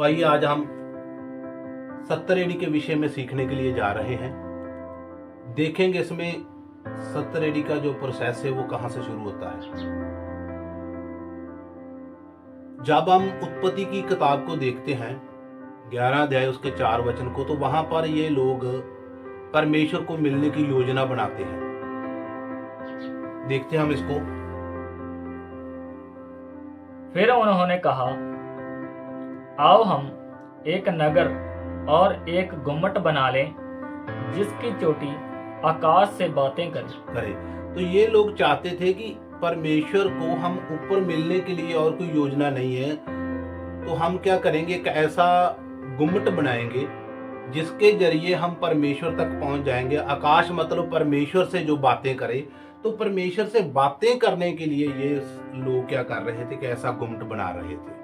तो आइए आज हम सत्तरेडी के विषय में सीखने के लिए जा रहे हैं। देखेंगे इसमें सत्तरेडी का जो प्रोसेस है वो कहां से शुरू होता है। जब हम उत्पत्ति की किताब को देखते हैं 11 अध्याय उसके 4 वचन को, तो वहां पर ये लोग परमेश्वर को मिलने की योजना बनाते हैं। देखते हैं हम इसको। फिर उन्होंने कहा, आओ हम एक नगर और एक गुम्मट बना लें जिसकी चोटी आकाश से बातें करे। तो ये लोग चाहते थे कि परमेश्वर को हम ऊपर मिलने के लिए और कोई योजना नहीं है, तो हम क्या करेंगे, एक ऐसा गुम्मट बनाएंगे जिसके जरिए हम परमेश्वर तक पहुंच जाएंगे। आकाश मतलब परमेश्वर से जो बातें करे, तो परमेश्वर से बातें करने के लिए ये लोग क्या कर रहे थे कि ऐसा गुम्मट बना रहे थे।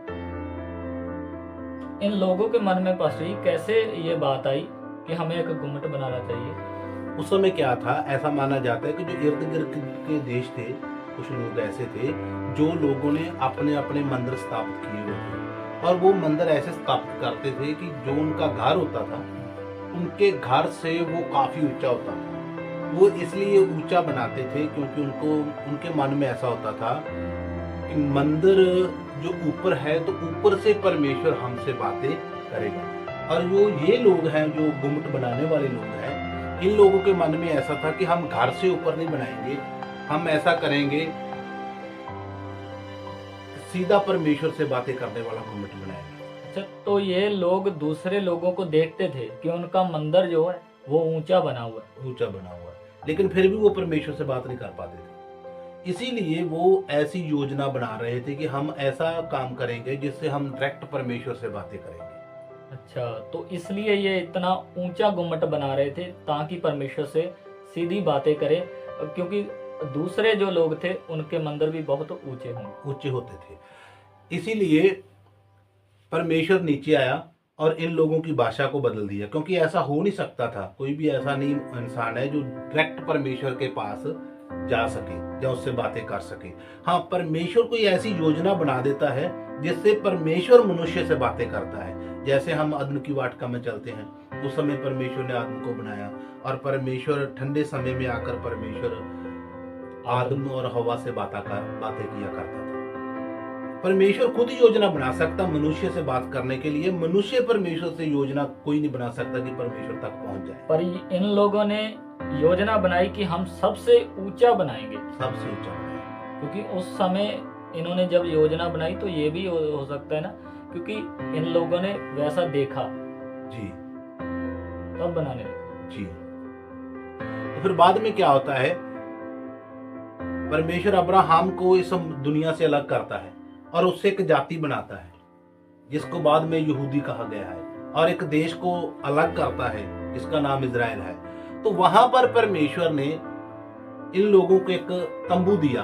इन लोगों के मन में पसी कैसे ये बात आई कि हमें एक गुम्मट बनाना चाहिए। उस समय क्या था, ऐसा माना जाता है कि जो इर्द गिर्द के देश थे, कुछ लोग ऐसे थे जो लोगों ने अपने अपने मंदिर स्थापित किए हुए थे, और वो मंदिर ऐसे स्थापित करते थे कि जो उनका घर होता था उनके घर से वो काफी ऊंचा होता था। वो इसलिए ऊंचा बनाते थे क्योंकि उनके मन में ऐसा होता था कि मंदिर जो ऊपर है तो ऊपर से परमेश्वर हमसे बातें करेगा। और वो ये लोग हैं जो गुम्मट बनाने वाले लोग हैं, इन लोगों के मन में ऐसा था कि हम घर से ऊपर नहीं बनाएंगे, हम ऐसा करेंगे सीधा परमेश्वर से बातें करने वाला गुम्मट बनाएंगे। अच्छा, तो ये लोग दूसरे लोगों को देखते थे कि उनका मंदिर जो है वो ऊंचा बना हुआ है, लेकिन फिर भी वो परमेश्वर से बात नहीं कर पाते थे। इसीलिए वो ऐसी योजना बना रहे थे कि हम ऐसा काम करेंगे जिससे हम डायरेक्ट परमेश्वर से बातें करेंगे। अच्छा, तो इसलिए ये इतना ऊंचा गुम्मट बना रहे थे ताकि परमेश्वर से सीधी बातें करें, क्योंकि दूसरे जो लोग थे उनके मंदिर भी बहुत ऊंचे होते थे। इसीलिए परमेश्वर नीचे आया और इन लोगों की भाषा को बदल दिया, क्योंकि ऐसा हो नहीं सकता था। कोई भी ऐसा नहीं इंसान है जो डायरेक्ट परमेश्वर के पास जा सके या उससे बातें कर सके। हाँ, परमेश्वर कोई ऐसी योजना बना देता है जिससे परमेश्वर मनुष्य से बातें करता है। जैसे हम अदन की वाटिका में चलते हैं, उस समय परमेश्वर ने आदम को बनाया, और परमेश्वर ठंडे समय में आकर परमेश्वर आदम और हवा से बातें किया करता था। परमेश्वर खुद ही योजना बना सकता मनुष्य से बात करने के लिए। मनुष्य परमेश्वर से योजना कोई नहीं बना सकता कि परमेश्वर तक पहुंच जाए। पर इन लोगों ने योजना बनाई कि हम सबसे ऊंचा बनाएंगे, क्योंकि उस समय इन्होंने जब योजना बनाई तो ये भी हो सकता है ना, क्योंकि इन लोगों ने वैसा देखा जी, तब बनाने लगे। जी। तो फिर बाद में क्या होता है, परमेश्वर अब्राहम को इस दुनिया से अलग करता है और उससे एक जाति बनाता है जिसको बाद में यहूदी कहा गया है, और एक देश को अलग करता है जिसका नाम इजराइल है। तो वहां पर परमेश्वर ने इन लोगों को एक तंबू दिया,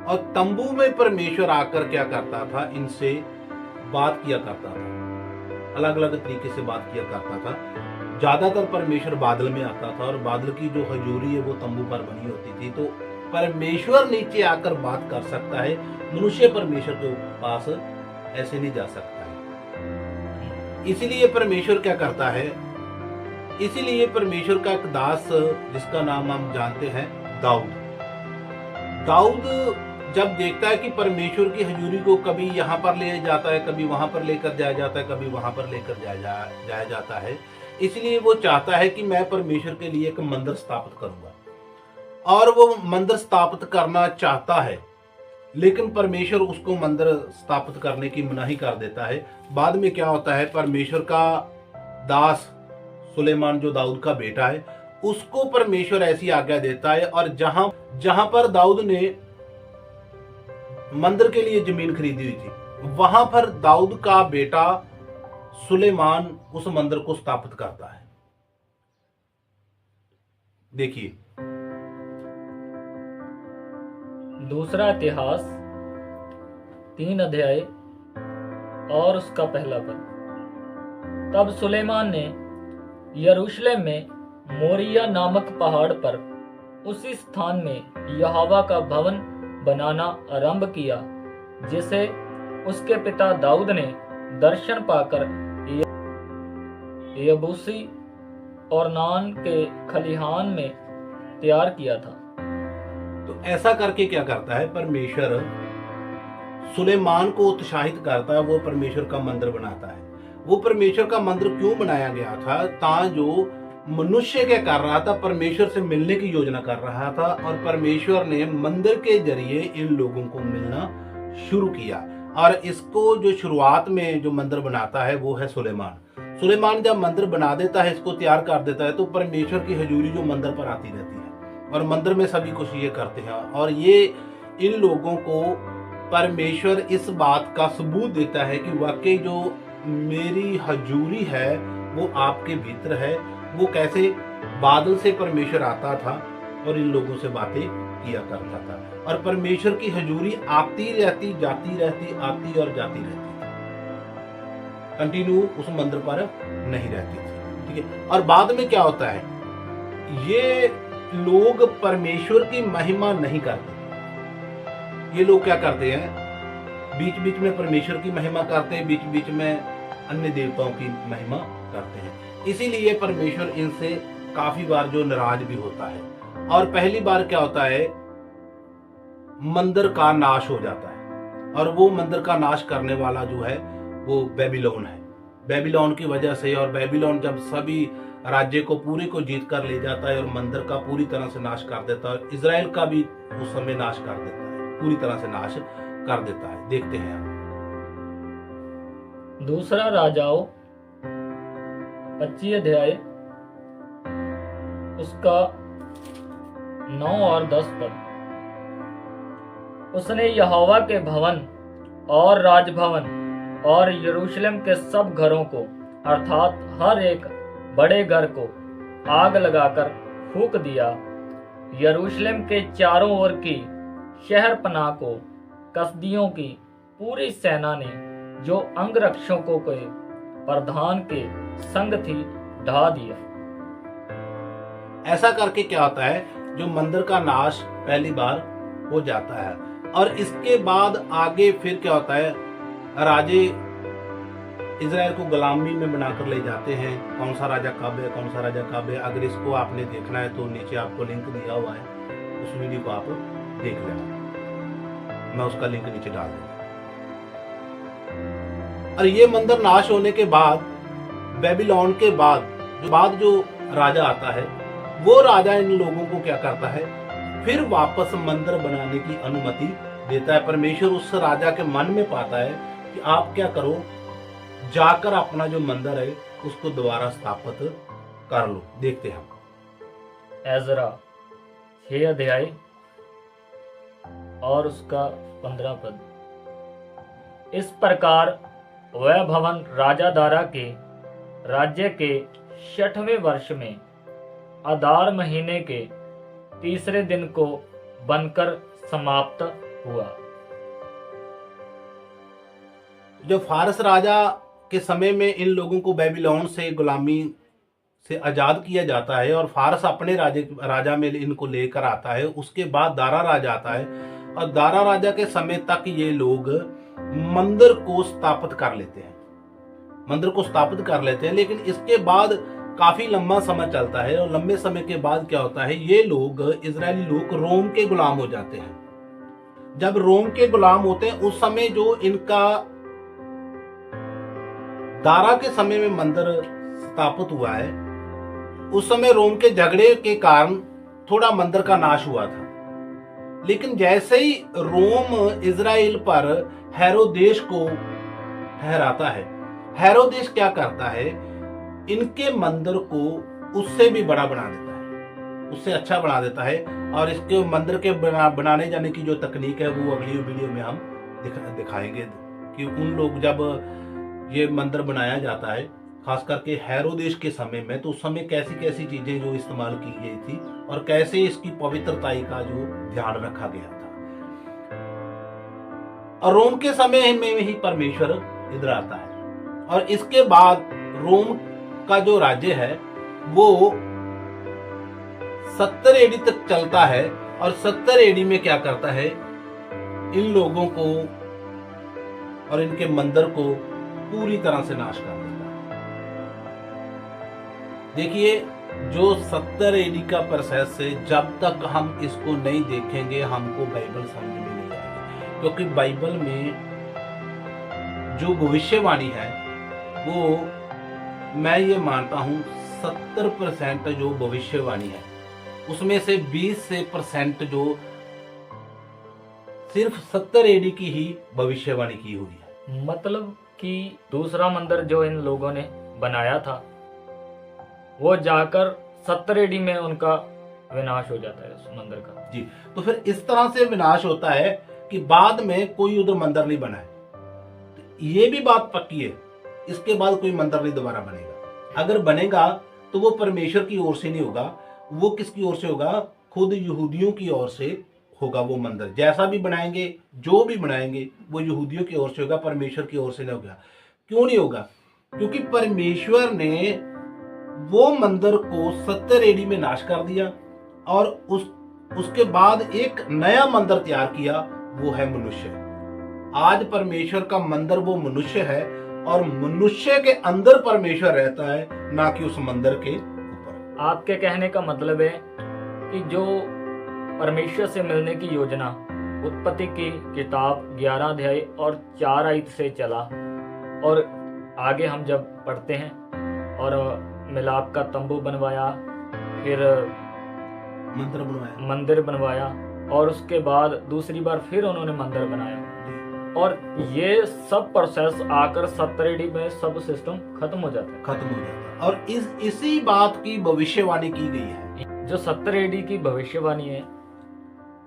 और तंबू में परमेश्वर आकर क्या करता था, इनसे बात किया करता था, अलग अलग तरीके से बात किया करता था। ज्यादातर परमेश्वर बादल में आता था, और बादल की जो हजूरी है वो तंबू पर बनी होती थी। तो परमेश्वर नीचे आकर बात कर सकता है, मनुष्य परमेश्वर के पास ऐसे नहीं जा सकता है। इसीलिए परमेश्वर क्या करता है, इसीलिए परमेश्वर का एक दास जिसका नाम हम जानते हैं दाऊद जब देखता है कि परमेश्वर की हजूरी को कभी यहाँ पर ले जाता है, कभी वहां पर लेकर जाया जाता है, कभी वहां पर लेकर जाया जाता है, इसलिए वो चाहता है कि मैं परमेश्वर के लिए एक मंदिर स्थापित करूंगा। और वो मंदिर स्थापित करना चाहता है, लेकिन परमेश्वर उसको मंदिर स्थापित करने की मनाही कर देता है। बाद में क्या होता है, परमेश्वर का दास सुलेमान जो दाऊद का बेटा है, उसको परमेश्वर ऐसी आज्ञा देता है, और जहां पर दाऊद ने मंदिर के लिए जमीन खरीदी हुई थी, वहां पर दाऊद का बेटा सुलेमान उस मंदिर को स्थापित करता है। देखिए दूसरा इतिहास 3 अध्याय और उसका पहला पद। तब सुलेमान ने यरूशलेम में मोरिया नामक पहाड़ पर उसी स्थान में यहोवा का भवन बनाना आरंभ किया, जिसे उसके पिता दाऊद ने दर्शन पाकर यबूसी और नान के खलिहान में तैयार किया था। तो ऐसा करके क्या करता है परमेश्वर, सुलेमान को उत्साहित करता है, वो परमेश्वर का मंदिर बनाता है। वो परमेश्वर का मंदिर क्यों बनाया गया था? जो मनुष्य क्या कर रहा था, परमेश्वर से मिलने की योजना कर रहा था, और परमेश्वर ने मंदिर के जरिए इन लोगों को मिलना शुरू किया। और इसको जो शुरुआत में जो मंदिर बनाता है वो है सुलेमान। सुलेमान जब मंदिर बना देता है, इसको तैयार कर देता है, तो परमेश्वर की हजूरी जो मंदिर पर आती रहती है और मंदिर में सभी कुछ ये करते हैं। और ये इन लोगों को परमेश्वर इस बात का सबूत देता है कि वाकई जो मेरी हजूरी है वो आपके भीतर है। वो कैसे बादल से परमेश्वर आता था और इन लोगों से बातें किया करता था, और परमेश्वर की हजूरी आती रहती, जाती रहती, आती और जाती रहती, कंटिन्यू उस मंदिर पर नहीं रहती थी। ठीक है। और बाद में क्या होता है, ये लोग परमेश्वर की महिमा नहीं करते। ये लोग क्या करते हैं, बीच बीच में परमेश्वर की महिमा करते हैं, बीच बीच में अन्य देवताओं की महिमा करते हैं। इसीलिए परमेश्वर इनसे काफी बार जो नाराज भी होता है। और पहली बार क्या होता है, मंदिर का नाश हो जाता है, और वो मंदिर का नाश करने वाला जो है वो बेबीलोन है। बेबीलोन की वजह से, और बेबीलोन जब सभी राज्य को पूरे को जीत कर ले जाता है और मंदिर का पूरी तरह से नाश कर देता है, इजराइल का भी उस समय नाश कर देता है, पूरी तरह से नाश कर देता है। देखते हैं हम दूसरा राजाओं 25 अध्याय उसका 9 और 10 पद। उसने यहोवा के भवन और राजभवन और यरूशलेम के सब घरों को, अर्थात हर एक बड़े घर को आग लगाकर फूंक दिया। यरूशलेम के चारों ओर की शहर पनाह को कसदियों की पूरी सेना ने, जो अंगरक्षकों के प्रधान के संग थी, ढा दिया। ऐसा करके क्या होता है, जो मंदिर का नाश पहली बार हो जाता है, और इसके बाद आगे फिर क्या होता है, राजे इजराइल को गुलामी में बनाकर ले जाते हैं। कौन सा राजा कब है, कौन सा राजा कब है, अगर इसको आपने देखना है तो नीचे आपको लिंक दिया हुआ है, उस वीडियो को आप देख लेना, मैं उसका लिंक नीचे डाल दूंगा। और ये मंदिर नाश होने के बाद, बेबीलोन के बाद जो राजा आता है, वो राजा इन लोगों को क्या करता है, फिर वापस मंदिर बनाने की अनुमति देता है। परमेश्वर उस राजा के मन में पाता है कि आप क्या करो, जाकर अपना जो मंदिर है उसको दोबारा स्थापित कर लो। देखते हैं एजरा 6 अध्याय और उसका 15 पद। इस प्रकार वह भवन राजा दारा के राज्य के 6वें वर्ष में आदार महीने के तीसरे दिन को बनकर समाप्त हुआ। जो फारस राजा के समय में इन लोगों को बेबीलोन से गुलामी से आजाद किया जाता है, और फारस अपने राजा में इनको लेकर आता है। उसके बाद दारा राजा आता है, और दारा राजा के समय तक ये लोग मंदिर को स्थापित कर लेते हैं, लेकिन इसके बाद काफी लंबा समय चलता है, और लंबे समय के बाद क्या होता है, ये लोग, इजरायली लोग, रोम के गुलाम हो जाते हैं। जब रोम के गुलाम होते हैं, उस समय जो इनका दारा के समय में मंदिर स्थापित हुआ है, उस समय रोम के झगड़े के कारण थोड़ा मंदिर का नाश हुआ था। लेकिन जैसे ही रोम इजराइल पर हेरोदेश को ठहराता है, हेरोदेश क्या करता है, इनके मंदिर को उससे भी बड़ा बना देता है, उससे अच्छा बना देता है। और इसके मंदिर के बनाने जाने की जो तकनीक है वो अगली वीडियो में हम दिखाएंगे कि उन लोग जब ये मंदिर बनाया जाता है, खास करके हेरोदेश के समय में, तो उस समय कैसी कैसी चीजें जो इस्तेमाल की गई थी और कैसे इसकी पवित्रताई का जो ध्यान रखा गया था। और रोम के समय में ही परमेश्वर इधर आता है, और इसके बाद रोम का जो राज्य है वो 70 एडी तक चलता है, और 70 एडी में क्या करता है, इन लोगों को और इनके मंदिर को पूरी तरह से नाश कर देगा। देखिए, जो 70 एडी का प्रोसेस है, जब तक हम इसको नहीं देखेंगे हमको बाइबल समझ में नहीं आएगी, क्योंकि बाइबल में जो भविष्यवाणी है वो मैं ये मानता हूँ 70% जो भविष्यवाणी है उसमें से 20% जो सिर्फ 70 एडी की ही भविष्यवाणी की हुई है। मतलब कि दूसरा मंदिर जो इन लोगों ने बनाया था वो जाकर 70 एडी में उनका विनाश हो जाता है उस मंदिर का। जी, तो फिर इस तरह से विनाश होता है कि बाद में कोई उधर मंदिर नहीं बना है। तो ये भी बात पक्की है, इसके बाद कोई मंदिर नहीं दोबारा बनेगा। अगर बनेगा तो वो परमेश्वर की ओर से नहीं होगा, वो किसकी ओर से होगा? खुद यहूदियों की ओर से होगा। वो मंदिर जैसा भी बनाएंगे, जो भी बनाएंगे, वो यहूदियों की ओर से होगा, परमेश्वर की ओर से नहीं होगा। क्यों नहीं होगा? क्योंकि परमेश्वर ने वो मंदिर को 70 एडी में नाश कर दिया और उसके बाद एक नया मंदिर तैयार किया, वो है मनुष्य। आज परमेश्वर का मंदिर वो मनुष्य है और मनुष्य के अंदर परमेश्वर रहता है, ना कि उस मंदिर के ऊपर। आपके कहने का मतलब है कि जो परमेश्वर से मिलने की योजना उत्पत्ति की किताब 11 अध्याय और 4 आयत से चला और आगे हम जब पढ़ते हैं और मिलाप का तंबू बनवाया, फिर मंदिर बनवाया और उसके बाद दूसरी बार फिर उन्होंने मंदिर बनाया और ये सब प्रोसेस आकर 70 एडी में सब सिस्टम खत्म हो जाता है। और इसी बात की भविष्यवाणी की गई है। जो 70 एडी की भविष्यवाणी है,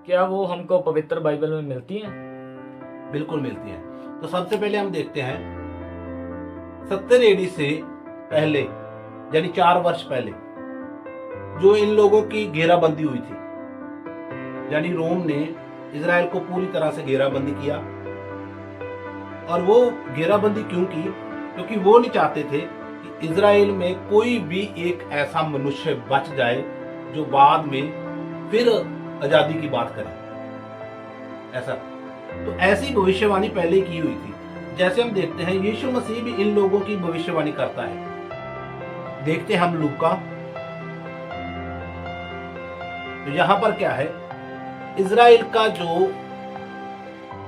क्या वो हमको पवित्र बाइबल में मिलती है? बिल्कुल मिलती है। तो सबसे पहले हम देखते हैं 70 एडी से पहले, यानी 4 वर्ष पहले जो इन लोगों की घेराबंदी हुई थी, यानी रोम ने इजराइल को पूरी तरह से घेराबंदी किया। और वो घेराबंदी क्यों की? क्योंकि वो नहीं चाहते थे कि इजराइल में कोई भी एक ऐसा मनुष्य बच जाए जो बाद में फिर आजादी की बात करे। ऐसा तो ऐसी भविष्यवाणी पहले की हुई थी। जैसे हम देखते हैं यीशु मसीह भी इन लोगों की भविष्यवाणी करता है। देखते हैं हम लूका, तो यहां पर क्या है, इजराइल का जो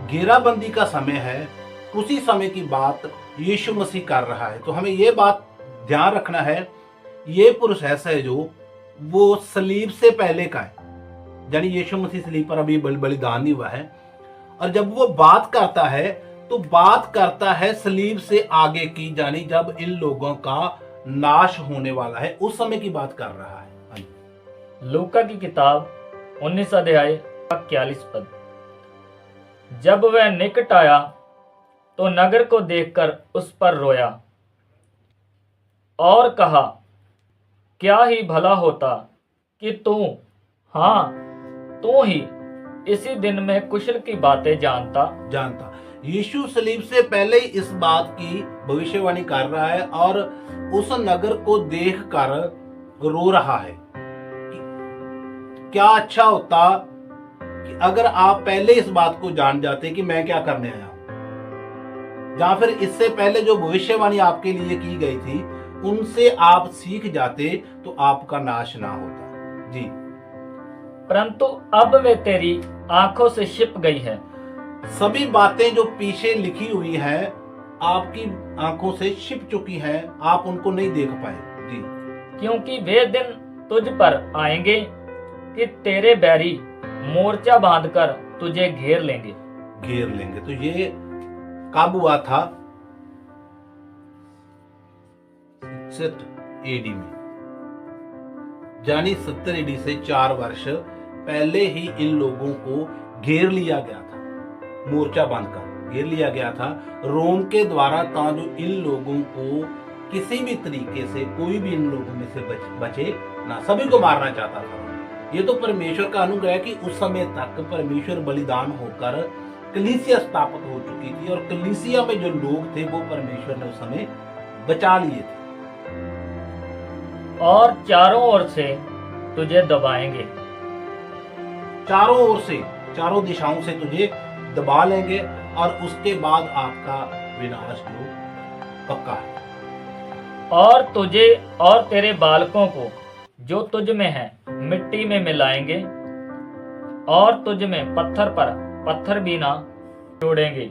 घेराबंदी का समय है उसी समय की बात यीशु मसीह कर रहा है। तो हमें यह बात ध्यान रखना है, ये प्रोसेस है जो वो सलीब से पहले का है, यानी यीशु मसीह सलीब पर अभी बलिदान नहीं हुआ है। और जब वो बात करता है तो बात करता है सलीब से आगे की, यानी जब इन लोगों का नाश होने वाला है उस समय की बात कर रहा है। लूका की किताब 19 अध्याय 41 पद। जब वह निकट आया तो नगर को देखकर उस पर रोया और कहा, क्या ही भला होता कि तू ही इसी दिन में कुशल की बातें जानता। यीशु सलीब से पहले ही इस बात की भविष्यवाणी कर रहा है और उस नगर को देखकर रो रहा है कि क्या अच्छा होता कि अगर आप पहले इस बात को जान जाते कि मैं क्या करने आया हूं, या फिर इससे पहले जो भविष्यवाणी आपके लिए की गई थी उनसे आप सीख जाते तो आपका नाश ना होता। जी, परंतु अब वे तेरी आंखों से छिप गई है। सभी बातें जो पीछे लिखी हुई है आपकी आंखों से छिप चुकी हैं, आप उनको नहीं देख पाए। जी, क्योंकि वे दिन तुझ पर आएंगे कि तेरे बैरी मोर्चा बांधकर तुझे घेर लेंगे। तो ये कब हुआ था? 67 एडी में, यानी 70 एडी से 4 वर्ष पहले ही इन लोगों को घेर लिया गया था, मोर्चा बांधकर घेर लिया गया था रोम के द्वारा, ताकि इन लोगों को किसी भी तरीके से कोई भी इन लोगों में से बचे ना, सभी को मारना चाहता था। ये तो परमेश्वर का अनुग्रह है कि उस समय तक परमेश्वर बलिदान होकर कलीसिया स्थापित हो चुकी थी और कलीसिया में जो लोग थे वो परमेश्वर ने उस समय बचा लिए थे। और चारों ओर से तुझे दबाएंगे, चारों ओर से, चारों दिशाओं से तुझे दबा लेंगे और उसके बाद आपका विनाश जो पक्का है। और तुझे और तेरे बालकों को जो तुझ में है मिट्टी में मिलाएंगे, और तुझ में पत्थर पर पत्थर भी ना जोड़ेंगे,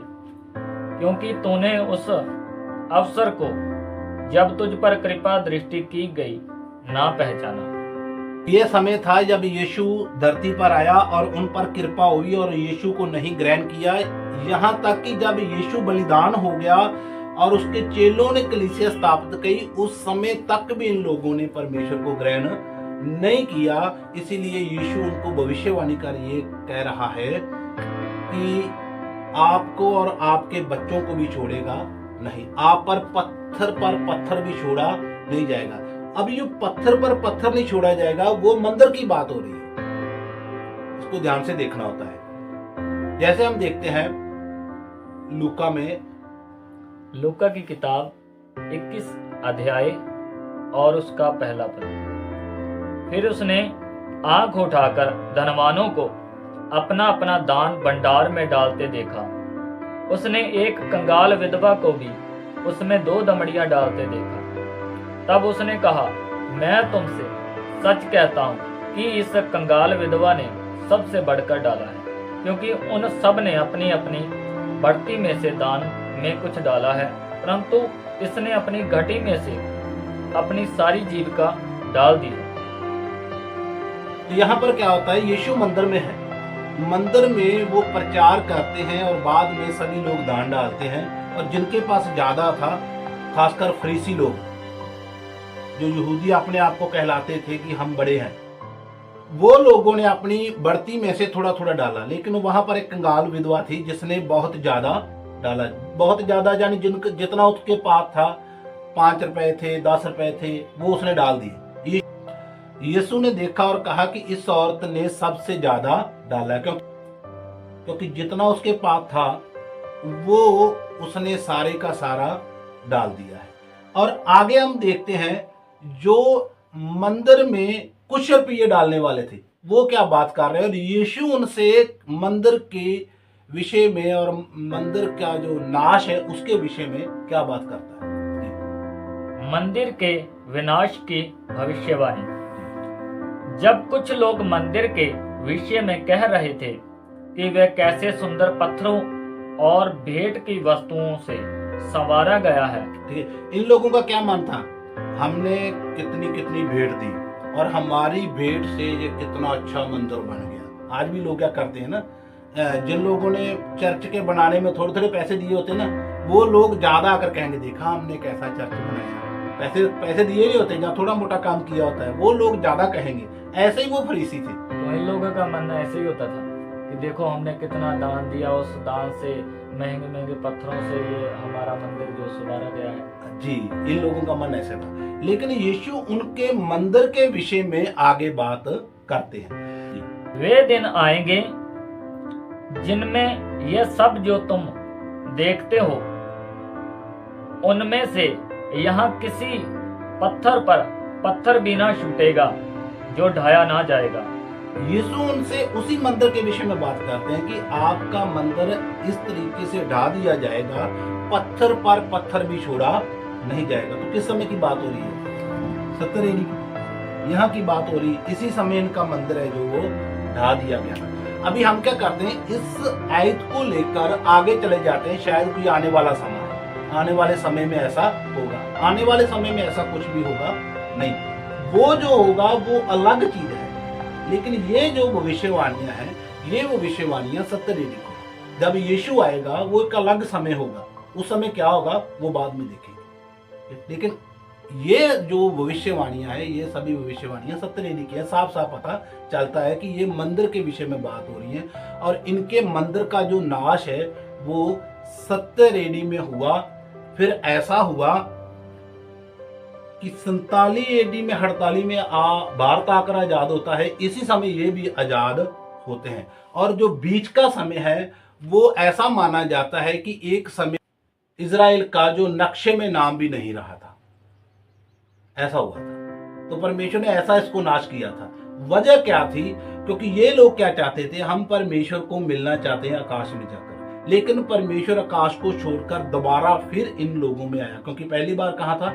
क्योंकि तूने उस अवसर को जब तुझ पर कृपा दृष्टि की गई ना पहचाना। ये समय था जब यीशु धरती पर आया और उन पर कृपा हुई और यीशु को नहीं ग्रहण किया। यहाँ तक कि जब यीशु बलिदान हो गया और उसके चेलों ने कलीसिया स्थापित की, उस समय तक भी इन लोगों ने परमेश्वर को ग्रहण नहीं किया। इसीलिए यीशु उनको भविष्यवाणी कर ये कह रहा है कि आपको और आपके बच्चों को भी छोड़ेगा नहीं, आप पर पत्थर भी छोड़ा नहीं जाएगा। अब ये पत्थर पर पत्थर नहीं छोड़ा जाएगा, वो मंदिर की बात हो रही है, इसको ध्यान से देखना होता है। जैसे हम देखते हैं लूका की किताब 21 अध्याय और उसका पहला पद। फिर उसने आंख उठाकर धनवानों को अपना अपना दान भंडार में डालते देखा। उसने एक कंगाल विधवा को भी उसमें 2 दमड़ियां डालते देखा। तब उसने कहा, मैं तुमसे सच कहता हूं कि इस कंगाल विधवा ने सबसे बढ़कर डाला है, क्योंकि उन सब ने अपनी अपनी बढ़ती में से दान में कुछ डाला है, परंतु इसने अपनी घटी में से अपनी सारी जीविका डाल दी है। तो यहाँ पर क्या होता है, यीशु मंदिर में है, मंदिर में वो प्रचार करते हैं और बाद में सभी लोग दान डालते हैं। और जिनके पास ज्यादा था, खासकर फरीसी लोग, जो यहूदी अपने आप को कहलाते थे कि हम बड़े हैं, वो लोगों ने अपनी बढ़ती में से थोड़ा थोड़ा डाला। लेकिन वहां पर एक कंगाल विधवा थी जिसने बहुत ज्यादा डाला, बहुत ज्यादा, यानी जितना उसके पास था, 5 रुपए थे, 10 रुपए थे, वो उसने डाल दिए। यीशु ने देखा और कहा कि इस औरत ने सबसे ज्यादा डाला, क्योंकि जितना उसके पास था वो उसने सारे का सारा डाल दिया है। और आगे हम देखते हैं, जो मंदिर में कुछ रुपये डालने वाले थे वो क्या बात कर रहे हैं, और यीशु उनसे मंदिर के विषय में और मंदिर का जो नाश है उसके विषय में क्या बात करता है। मंदिर के विनाश की भविष्यवाणी। जब कुछ लोग मंदिर के विषय में कह रहे थे कि वह कैसे सुंदर पत्थरों और भेंट की वस्तुओं से संवारा गया है, ठीक है, इन लोगों का क्या मन था, हमने कितनी कितनी भेंट दी और हमारी भेंट से ये कितना अच्छा मंदिर बन गया। आज भी लोग क्या करते हैं ना, जिन लोगों ने चर्च के बनाने में थोड़े थोड़े पैसे दिए होते ना, वो लोग ज्यादा आकर कहेंगे, देखा हमने कैसा चर्च बनाया, पैसे दिए नहीं होते, जहाँ थोड़ा मोटा काम किया होता है वो लोग ज्यादा कहेंगे। ऐसे ही वो फरीसी थे। तो इन लोगों का मानना ऐसे ही होता था कि देखो हमने कितना दान दिया, उस दान से महंगे महंगे पत्थरों से ये हमारा मंदिर जो सुधारा गया है। जी, इन लोगों का मन ऐसा था। लेकिन यीशु उनके मंदिर के विषय में आगे बात करते हैं। वे दिन आएंगे जिनमें यह सब जो तुम देखते हो उनमें से यहाँ किसी पत्थर पर पत्थर भी ना छूटेगा जो ढाया ना जाएगा। यीशु उनसे उसी मंदिर के विषय में बात करते हैं कि आपका मंदिर इस तरीके से ढा दिया जाएगा, पत्थर पर पत्थर भी छोड़ा नहीं जाएगा। तो किस समय की बात हो रही है, 70 AD की यहाँ की बात हो रही है। इसी समय इनका मंदिर है जो वो ढा दिया गया। अभी हम क्या करते हैं, इस आयत को लेकर आगे चले जाते हैं। शायद कोई आने वाला समय है, आने वाले समय में ऐसा होगा, आने वाले समय में ऐसा कुछ भी होगा नहीं, वो जो होगा वो अलग चीज है। लेकिन ये जो भविष्यवाणियां हैं, ये वो भविष्यवाणियां 70 AD को, जब यीशु आएगा वो एक अलग समय होगा, उस समय क्या होगा वो बाद में देखेंगे। लेकिन ये जो भविष्यवाणियां हैं, ये सभी भविष्यवाणियां 70 AD की है। साफ साफ पता चलता है कि ये मंदिर के विषय में बात हो रही है और इनके मंदिर का जो नाश है वो 70 AD में हुआ। फिर ऐसा हुआ कि 47 AD में 48 में भारत आकर आजाद होता है। इसी समय ये भी आजाद होते हैं। और जो बीच का समय है वो ऐसा माना जाता है कि एक समय इजराइल का जो नक्शे में नाम भी नहीं रहा था, ऐसा हुआ था। तो परमेश्वर ने ऐसा इसको नाश किया था। वजह क्या थी? क्योंकि ये लोग क्या चाहते थे, हम परमेश्वर को मिलना चाहते हैं आकाश में जाकर, लेकिन परमेश्वर आकाश को छोड़कर दोबारा फिर इन लोगों में आया, क्योंकि पहली बार कहाँ था?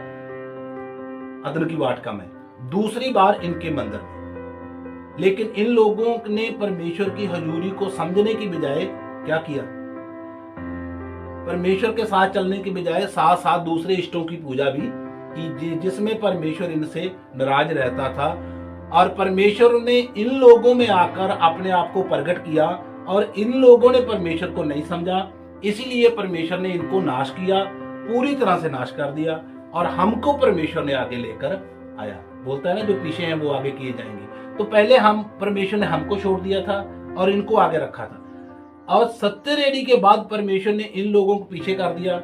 अदन की वाटिका में, दूसरी बार इनके मंदिर में। लेकिन इन लोगों ने परमेश्वर की हजूरी को समझने की बजाय क्या किया? परमेश्वर के साथ चलने की बजाय साथ साथ दूसरे इष्टों की पूजा भी की, जिसमें परमेश्वर इनसे नाराज रहता था। और परमेश्वर ने इन लोगों में आकर अपने आप को प्रकट किया और इन लोगों ने परमेश्वर को नहीं समझा, इसीलिए परमेश्वर ने इनको नाश किया, पूरी तरह से नाश कर दिया। और हमको परमेश्वर ने आगे लेकर आया। बोलता है ना, जो पीछे हैं वो आगे किए जाएंगे। तो पहले हम, परमेश्वर ने हमको छोड़ दिया था और इनको आगे रखा था, और 70 एडी के बाद परमेश्वर ने इन लोगों को पीछे कर दिया,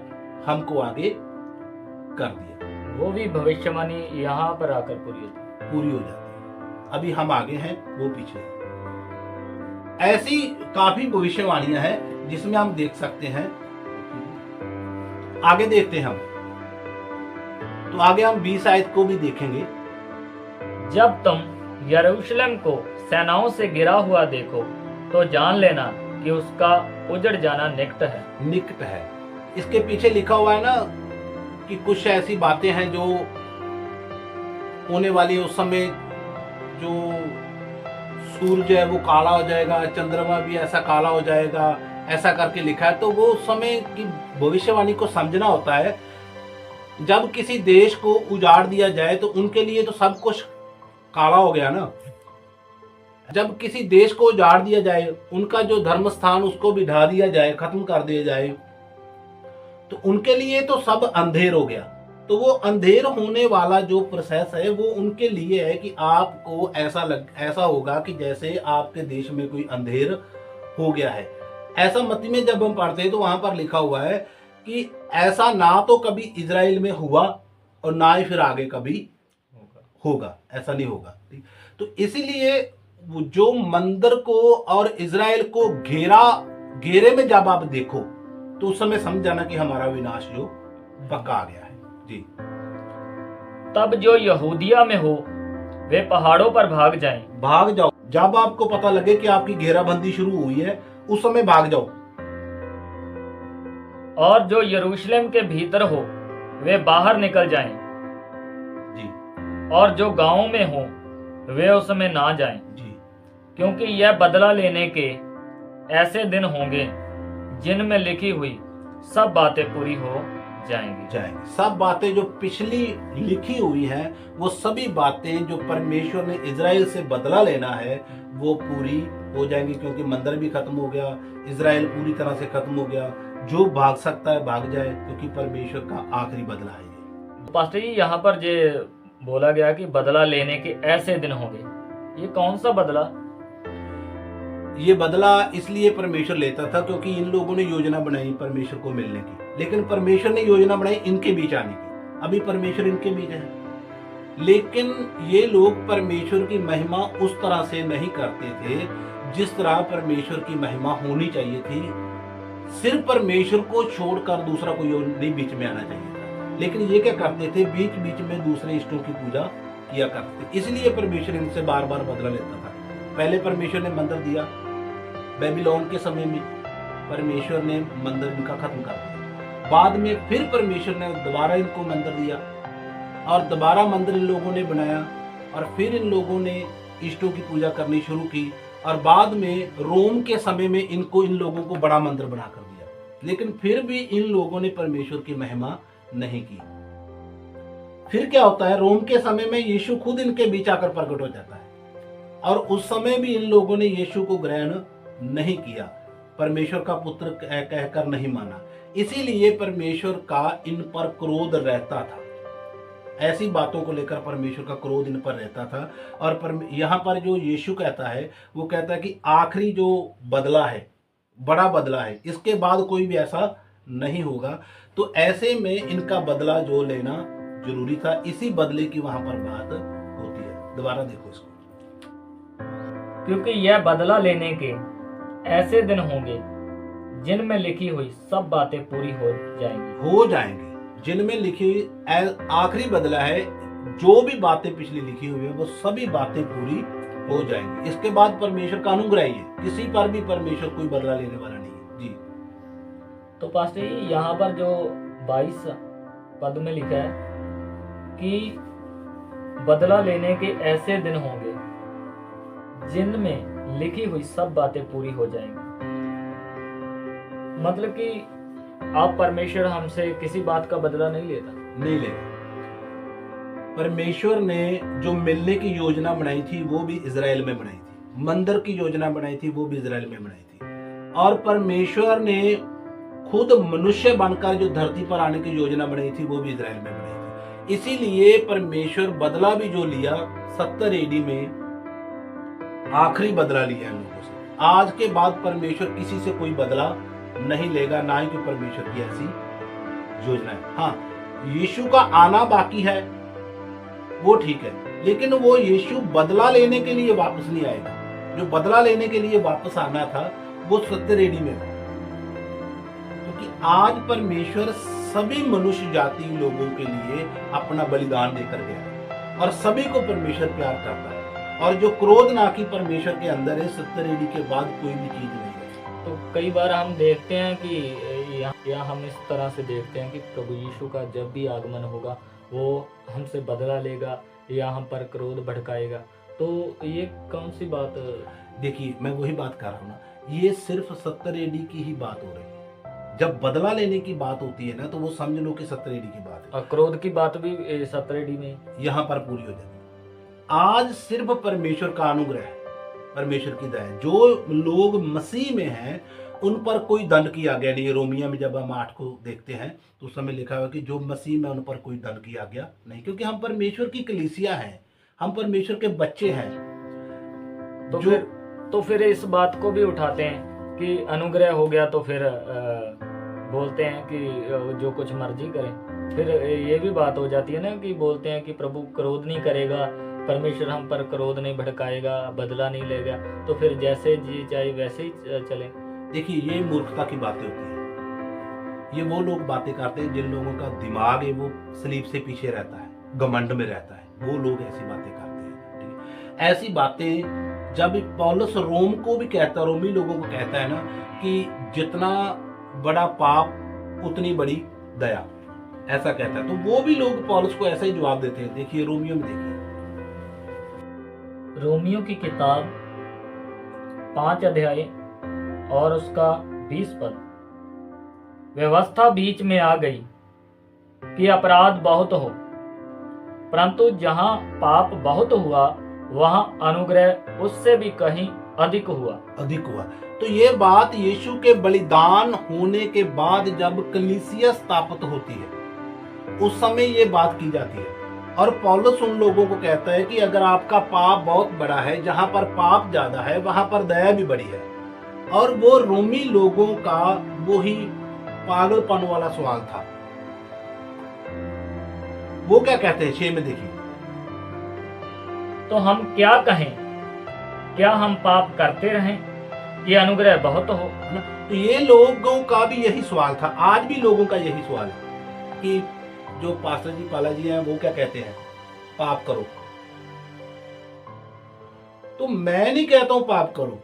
हमको आगे कर दिया। वो भी भविष्यवाणी यहाँ पर आकर पूरी हो जाती है। अभी हम आगे हैं, वो पीछे है। ऐसी काफी भविष्यवाणियां हैं जिसमें हम देख सकते हैं। आगे देखते हैं हम, तो आगे हम 20 आयत को भी देखेंगे। जब तुम यरूशलेम को सेनाओं से घिरा हुआ देखो तो जान लेना कि उसका उजड़ जाना निकट है। इसके पीछे लिखा हुआ है ना कि कुछ ऐसी बातें हैं जो होने वाली है। उस समय जो सूरज है वो काला हो जाएगा, चंद्रमा भी ऐसा काला हो जाएगा, ऐसा करके लिखा है। तो वो उस समय की भविष्यवाणी को समझना होता है। जब किसी देश को उजाड़ दिया जाए तो उनके लिए तो सब कुछ काला हो गया ना। जब किसी देश को उजाड़ दिया जाए, उनका जो धर्म स्थान उसको भी ढा दिया जाए, खत्म कर दिया जाए, तो उनके लिए तो सब अंधेर हो गया। तो वो अंधेर होने वाला जो प्रोसेस है वो उनके लिए है कि आपको ऐसा होगा कि जैसे आपके देश में कोई अंधेर हो गया है। ऐसा मत्ती में जब हम पढ़ते हैं तो वहां पर लिखा हुआ है कि ऐसा ना तो कभी इजराइल में हुआ और ना ही फिर आगे कभी होगा, ऐसा नहीं होगा। तो इसीलिए जो मंदिर को और इजराइल को घेरे में जब आप देखो तो उस समय समझ जाना कि हमारा विनाश जो पक्का आ गया है। जी। तब जो यहूदिया में हो वे पहाड़ों पर भाग जाओ। जब आपको पता लगे कि आपकी घेराबंदी शुरू हुई है, उस समय भाग जाओ। और जो यरूशलेम के भीतर हो वे बाहर निकल जाएं। जी। और जो गांवों में हो वे उसमें ना जाएं। जी। क्योंकि यह बदला लेने के ऐसे दिन होंगे जिनमें लिखी हुई सब बातें पूरी हो जाएंगी। सब बातें जो पिछली लिखी हुई हैं, वो सभी बातें जो परमेश्वर ने इजराइल से बदला लेना है वो पूरी हो जाएंगी। क्योंकि मंदिर भी खत्म हो गया, इजराइल पूरी तरह से खत्म हो गया। जो भाग सकता है भाग जाए, क्योंकि परमेश्वर का आखिरी बदला है ये। पास्टर जी, यहाँ पर जो बोला गया कि बदला लेने के ऐसे दिन होंगे, ये कौन सा बदला? ये बदला इसलिए परमेश्वर लेता था क्योंकि इन लोगों ने योजना बनाई परमेश्वर को मिलने की, लेकिन परमेश्वर ने योजना बनाई इनके बीच आने की। अभी परमेश्वर इनके बीच है, लेकिन ये लोग परमेश्वर की महिमा उस तरह से नहीं करते थे जिस तरह परमेश्वर की महिमा होनी चाहिए थी। सिर्फ परमेश्वर को छोड़कर दूसरा कोई और नहीं बीच में आना चाहिए था। लेकिन ये क्या करते थे, बीच बीच में दूसरे इष्टों की पूजा किया करते थे। इसलिए परमेश्वर इनसे बार बार बदला लेता था। पहले परमेश्वर ने मंदिर दिया, बेबीलोन के समय में परमेश्वर ने मंदिर इनका खत्म कर दिया। बाद में फिर परमेश्वर ने दोबारा इनको मंदिर दिया और दोबारा मंदिर इन लोगों ने बनाया, और फिर इन लोगों ने इष्टों की पूजा करनी शुरू की। और बाद में रोम के समय में इन लोगों को बड़ा मंदिर बना कर दिया। लेकिन फिर भी इन लोगों ने परमेश्वर की महिमा नहीं की। फिर क्या होता है, रोम के समय में यीशु खुद इनके बीच आकर प्रकट हो जाता है, और उस समय भी इन लोगों ने यीशु को ग्रहण नहीं किया, परमेश्वर का पुत्र कहकर नहीं माना। इसीलिए परमेश्वर का इन पर क्रोध रहता था। ऐसी बातों को लेकर परमेश्वर का क्रोध इन पर रहता था। और यहाँ पर जो यीशु कहता है, वो कहता है कि आखिरी जो बदला है, बड़ा बदला है, इसके बाद कोई भी ऐसा नहीं होगा। तो ऐसे में इनका बदला जो लेना जरूरी था। इसी बदले की वहां पर बात होती है। दोबारा देखो इसको। क्योंकि यह बदला लेने के ऐसे दिन होंगे जिनमें लिखी हुई सब बातें पूरी हो जाएंगी। जिनमें लिखी आखिरी बदला है, जो भी बातें पिछली लिखी हुई है वो सभी बातें पूरी हो जाएंगी। इसके बाद परमेश्वर का अनुग्रह है, किसी पर भी परमेश्वर कोई बदला लेने वाला नहीं है। जी। तो पास्टर जी यहाँ पर जो 22 पद में लिखा है कि बदला लेने के ऐसे दिन होंगे जिनमें लिखी हुई सब बातें पूरी हो जाएंगी। मतलब कि आप परमेश्वर हमसे किसी बात का बदला नहीं लेता। नहीं लेगा। परमेश्वर ने जो मिलने की योजना बनाई थी वो भी इजराइल में बनाई थी, मंदिर की योजना बनाई थी वो भी इजराइल में बनाई थी, और परमेश्वर ने खुद मनुष्य बनकर जो धरती पर आने की योजना बनाई थी वो भी इजराइल में बनाई थी। इसीलिए परमेश्वर बदला भी जो लिया 70 एडी में, आखिरी बदला लिया इन लोगों से। आज के बाद परमेश्वर किसी से कोई बदला नहीं लेगा, ना ही कोई परमेश्वर की ऐसी योजना है। हाँ, यीशु का आना बाकी है, वो ठीक है, लेकिन वो यीशु बदला लेने के लिए वापस नहीं आएगा। जो बदला लेने के लिए वापस आना था वो 70 एडी में था, क्योंकि आज परमेश्वर सभी मनुष्य जाति लोगों के लिए अपना बलिदान देकर गया और सभी को परमेश्वर प्यार करता है। और जो क्रोध ना की परमेश्वर के अंदर है, 70 एडी के बाद कोई भी चीज नहीं है। तो कई बार हम देखते हैं कि या हम इस तरह से देखते हैं कि प्रभु यीशु का जब भी आगमन होगा वो हमसे बदला लेगा या हम पर क्रोध भड़काएगा। तो ये कौन सी बात? देखिए, मैं वही बात कर रहा हूँ ना, ये सिर्फ 70 एडी की ही बात हो रही है। जब बदला लेने की बात होती है ना, तो वो समझ लो कि 70 एडी की बात है, और क्रोध की बात भी 70 एडी में यहाँ पर पूरी हो जाती है। आज सिर्फ परमेश्वर का अनुग्रह है, परमेश्वर की दया। जो लोग मसीह में हैं उन पर कोई दंड किया गया नहीं। रोमिया में जब हम 8 को देखते हैं तो उस समय लिखा हुआ कि जो मसीह में उन पर कोई दंड किया गया नहीं, क्योंकि हम परमेश्वर की कलीसिया हैं, हम परमेश्वर के बच्चे हैं। तो फिर इस बात को भी उठाते हैं कि अनुग्रह हो गया तो फिर बोलते हैं कि जो कुछ मर्जी करें। फिर ये भी बात हो जाती है ना कि बोलते हैं कि प्रभु क्रोध नहीं करेगा, परमेश्वर हम पर क्रोध नहीं भड़काएगा, बदला नहीं लेगा, तो फिर जैसे जी चाहे वैसे ही चले। देखिए, ये मूर्खता की बातें होती हैं। ये वो लोग बातें करते हैं जिन लोगों का दिमाग है वो सलीब से पीछे रहता है, घमंड में रहता है, वो लोग ऐसी बातें करते हैं। ठीक है, ऐसी बातें जब पौलुस रोम को भी कहता है, रोमी लोगों को कहता है ना कि जितना बड़ा पाप उतनी बड़ी दया, ऐसा कहता है, तो वो भी लोग पौलुस को ऐसा ही जवाब देते हैं। देखिए रोमियो में, देखिए रोमियो की किताब 5 अध्याय और उसका 20 पद। व्यवस्था बीच में आ गई कि अपराध बहुत हो, परंतु जहां पाप बहुत हुआ वहां अनुग्रह उससे भी कहीं अधिक हुआ। तो ये बात यीशु के बलिदान होने के बाद जब कलीसिया स्थापित होती है उस समय ये बात की जाती है। और पौलुस उन लोगों को कहता है कि अगर आपका पाप बहुत बड़ा है, जहां पर पाप ज्यादा है वहां पर दया भी बड़ी है। और वो रोमी लोगों का वो ही पागलपन वाला सवाल था। वो क्या कहते हैं 6 में, देखिए, तो हम क्या कहें, क्या हम पाप करते रहें कि अनुग्रह बहुत हो? तो ये लोगों का भी यही सवाल था, आज भी लोगों का यही सवाल है कि जो पास्टर जी पाला जी हैं वो क्या कहते हैं, पाप करो। तो मैं नहीं कहता हूं पाप करो,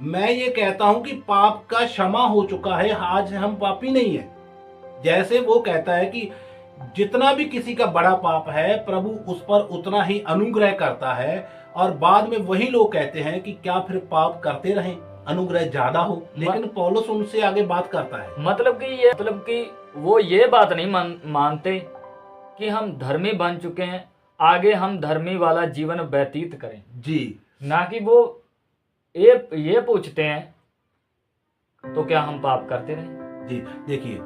मैं ये कहता हूं कि पाप का क्षमा हो चुका है, आज हम पापी नहीं है। जैसे वो कहता है कि जितना भी किसी का बड़ा पाप है प्रभु उस पर उतना ही अनुग्रह करता है, और बाद में वही लोग कहते हैं कि क्या फिर पाप करते रहें, अनुग्रह ज्यादा हो। लेकिन पौलुस उनसे आगे बात करता है, मतलब कि वो ये बात नहीं मानते कि हम धर्मी बन चुके हैं, आगे हम धर्मी वाला जीवन व्यतीत करें जी, ना कि वो ये पूछते हैं तो क्या हम पाप करते रहें। जी देखिए,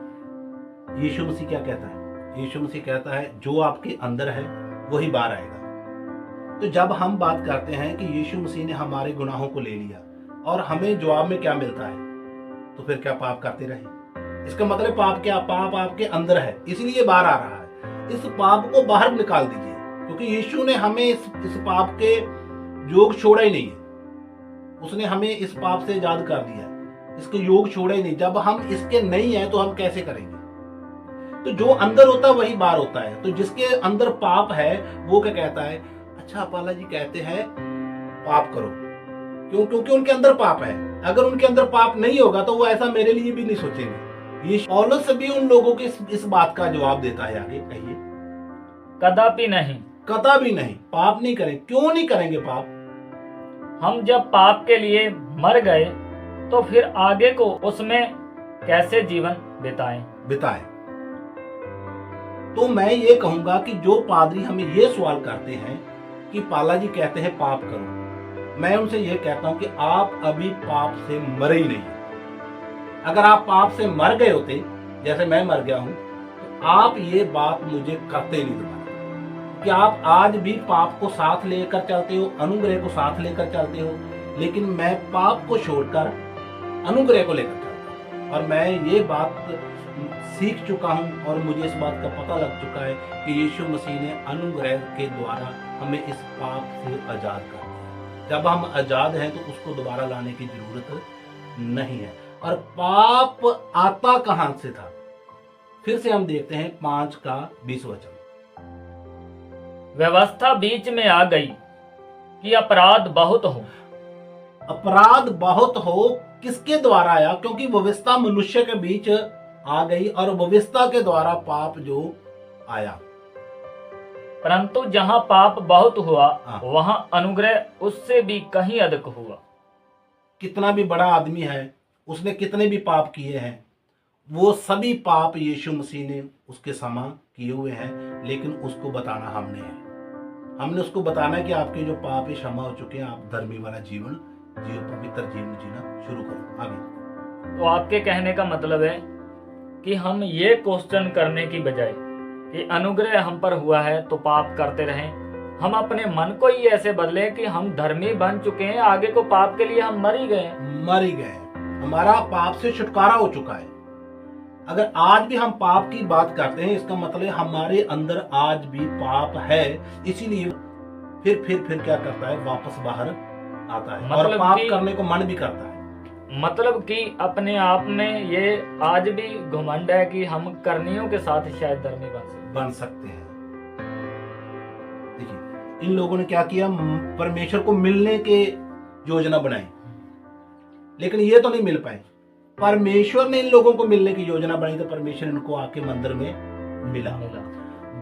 यीशु मसीह क्या कहता है, यीशु मसीह कहता है जो आपके अंदर है वही बाहर आएगा। तो जब हम बात करते हैं कि यीशु मसीह ने हमारे गुनाहों को ले लिया और हमें जवाब में क्या मिलता है, तो फिर क्या पाप करते रहे? इसका मतलब पाप क्या, पाप आपके अंदर है इसलिए बाहर आ रहा है। इस पाप को बाहर निकाल दीजिए, क्योंकि यीशु ने हमें इस पाप के योग छोड़ा ही नहीं है। उसने हमें इस पाप से आजाद कर दिया है, इसके योग छोड़ा ही नहीं। जब हम इसके नहीं है तो हम कैसे करेंगे? तो जो अंदर होता है वही बाहर होता है। तो जिसके अंदर पाप है वो क्या कहता है, अच्छा पाला जी कहते हैं पाप करो, क्यों? क्योंकि उनके अंदर पाप है। अगर उनके अंदर पाप नहीं होगा तो वो ऐसा मेरे लिए भी नहीं सोचेंगे। ये पौलुस भी उन लोगों के इस बात का जवाब देता है। आगे कहिए। कदापि नहीं। कदापि नहीं, पाप नहीं करें। क्यों नहीं करेंगे पाप? हम जब पाप के लिए मर गए तो फिर आगे को उसमें कैसे जीवन बिताएं? तो मैं ये कहूंगा कि जो पादरी हमें ये सवाल करते हैं कि पाला जी कहते हैं पाप करो, मैं उनसे ये कहता हूं कि आप अभी पाप से मरे ही नहीं। अगर आप पाप से मर गए होते, जैसे मैं मर गया हूं, तो आप ये बात मुझे करते नहीं दोबारा, कि आप आज भी पाप को साथ लेकर चलते हो, अनुग्रह को साथ लेकर चलते हो। लेकिन मैं पाप को छोड़कर अनुग्रह को लेकर चलता हूं, और मैं ये बात सीख चुका हूं और मुझे इस बात का पता लग चुका है कि यीशु मसीह ने अनुग्रह के द्वारा हमें इस पाप से आजाद कर दिया। जब हम आजाद हैं तो उसको दोबारा लाने की जरूरत नहीं है। और पाप आता कहां से था? फिर से हम देखते हैं 5 का 20 वचन। व्यवस्था बीच में आ गई कि अपराध बहुत हो। अपराध बहुत हो किसके द्वारा आया? क्योंकि व्यवस्था मनुष्य के बीच आ गई और व्यवस्था के द्वारा पाप जो आया। परंतु जहां पाप बहुत हुआ वहां अनुग्रह उससे भी कहीं अधिक हुआ। कितना भी बड़ा आदमी है, उसने कितने भी पाप किए हैं, वो सभी पाप यीशु मसीह ने उसके समा किए हुए हैं, लेकिन उसको बताना हमने है। हमने उसको बताना है कि आपके जो पाप है क्षमा हो चुके हैं, आप धर्मी वाला जीवन जियो, पवित्र जीवन जीना शुरू करो। आगे। तो आपके कहने का मतलब है कि हम ये क्वेश्चन करने की बजाय कि अनुग्रह हम पर हुआ है तो पाप करते रहें, हम अपने मन को ही ऐसे बदले कि हम धर्मी बन चुके हैं, आगे को पाप के लिए हम मर ही गए। हमारा पाप से छुटकारा हो चुका है। अगर आज भी हम पाप की बात करते हैं, इसका मतलब हमारे अंदर आज भी पाप है। इसीलिए फिर क्या करता है? वापस बाहर आता है, मतलब और पाप करने को मन भी करता है। मतलब कि अपने आप में ये आज भी घमंड है कि हम करनियों के साथ शायद धर्मी बन सकते हैं। देखिए, इन लोगों ने क्या किया? परमेश्वर को मिलने के योजना बनाई, लेकिन ये तो नहीं मिल पाए। परमेश्वर ने इन लोगों को मिलने की योजना बनाई, तो परमेश्वर इनको आके मंदिर में मिला।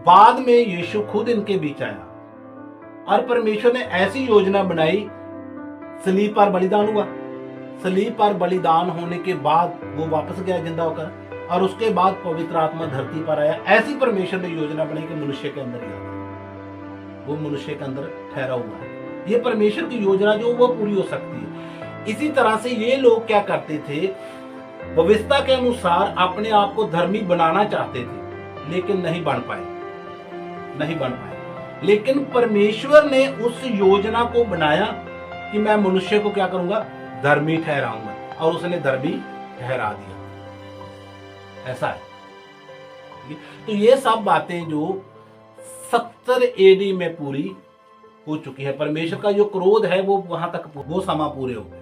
बाद में यीशु खुद इनके बीच आया और परमेश्वर ने ऐसी योजना बनाई, सलीब पर बलिदान हुआ। सलीब पर बलिदान होने के बाद वो वापस गया जिंदा होकर, और उसके बाद पवित्र आत्मा धरती पर आया। ऐसी परमेश्वर ने योजना बनाई कि मनुष्य के अंदर ही वो मनुष्य के अंदर ठहरा हुआ है। ये परमेश्वर की योजना जो वो पूरी हो सकती है। इसी तरह से ये लोग क्या करते थे? व्यवस्था के अनुसार अपने आप को धर्मी बनाना चाहते थे, लेकिन नहीं बन पाए। लेकिन परमेश्वर ने उस योजना को बनाया कि मैं मनुष्य को क्या करूंगा? धर्मी ठहराऊंगा, और उसने धर्मी ठहरा दिया। ऐसा है। तो ये सब बातें जो 70 एडी में पूरी हो चुकी है। परमेश्वर का जो क्रोध है वो वहां तक, वो समा पूरे हो गए।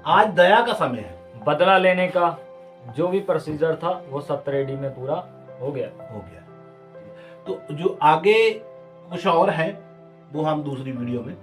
आज दया का समय है। बदला लेने का जो भी प्रोसीजर था वो 70 एडी में पूरा हो गया। तो जो आगे कुछ और है वो हम दूसरी वीडियो में